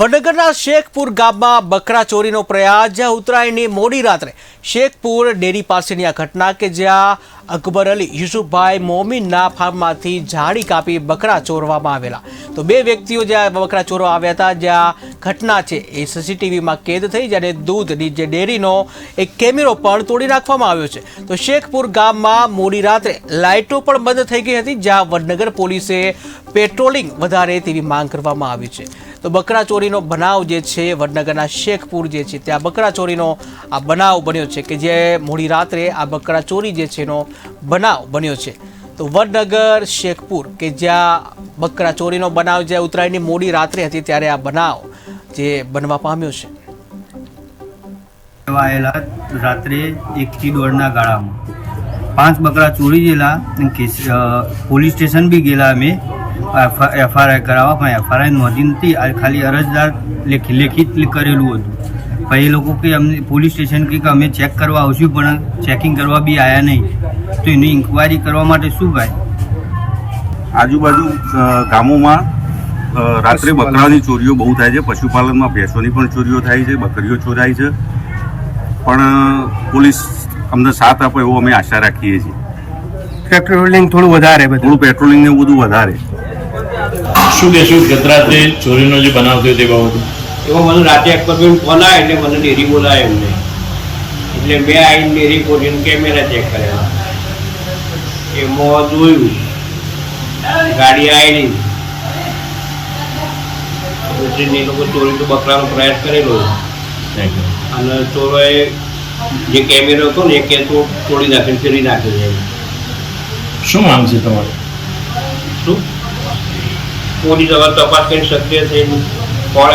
વડનગરના શેખપુર ગામમાં બકરા ચોરીનો પ્રયાસ, જ્યાં ઉત્તરાયણની મોડી રાત્રે શેખપુર ડેરી પાસેની આ ઘટના કે જ્યાં અકબર અલી યુસુફભાઈ મોમીનના ફાર્મમાંથી ઝાડી કાપી બકરા ચોરવામાં આવેલા. તો બે વ્યક્તિઓ જ્યાં બકરા ચોરવા આવ્યા હતા, જ્યાં ઘટના છે એ સીસીટીવીમાં કેદ થઈ, જ્યારે દૂધની જે ડેરીનો એક કેમેરો પણ તોડી નાખવામાં આવ્યો છે. તો શેખપુર ગામમાં મોડી રાત્રે લાઇટો પણ બંધ થઈ ગઈ હતી, જ્યાં વડનગર પોલીસે પેટ્રોલિંગ વધારે તેવી માંગ કરવામાં આવી છે. તો બકરા ચોરીનો બનાવ જે છે વડનગરના શેખપુર જે છે ત્યાં બકરા ચોરીનો આ બનાવ બન્યો છે કે જે મોડી રાત્રે આ બકરા ચોરી જે છે એનો બનાવ બન્યો છે. તો વડનગર શેખપુર કે જ્યાં બકરા ચોરીનો બનાવ જે ઉત્તરાયણની મોડી રાત્રે હતી ત્યારે આ બનાવ જે બનવા પામ્યો છે. રાત્રે 1 થી 1:30 ગાળામાં 5 બકરા ચોરી ગયેલા. પોલીસ સ્ટેશન બી ગયેલા અમે એફઆરઆઈ કરાવવા, પણ એફઆરઆઈ નોંધી નથી. ખાલી અરજદાર લેખિત કરેલું હતું. પછી એ લોકો કે અમને પોલીસ સ્ટેશન કે અમે ચેક કરવા આવશું, પણ ચેકિંગ કરવા બી આવ્યા નહીં. તો એની ઇન્કવાયરી કરવા માટે શું ભાઈ? આજુબાજુ ગામોમાં રાત્રે બકરાની ચોરીઓ બહુ થાય છે. પશુપાલનમાં ભેંસોની પણ ચોરીઓ થાય છે, બકરીઓ ચોરાય છે. પણ પોલીસ અમને સાથ આપે એવો અમે આશા રાખીએ છીએ. પેટ્રોલિંગ થોડું વધારે, થોડું પેટ્રોલિંગ ને બધું વધારે. શું કહેશું ગત રાત્રે ચોરીનો જે બનાવ થયો તે બાબતે? એમાં મને રાતે અકબરભાઈ ફોન આવે એટલે મને ડેરી બોલાવે એમને, એટલે મેં આવીને ડેરી ખોલીને કેમેરા ચેક કર્યા. એમાં જોયું ગાડી આવેલી, એ લોકો ચોરી તો બકરાનો પ્રયાસ કરેલો અને ચોરોએ જે કેમેરો હતો ને એ કે તોડી નાખીને ફેરી નાખ્યો છે. શું માંગ છે તમારે? શું પોલીસ હવે તપાસ કરી શકીએ છે કોણ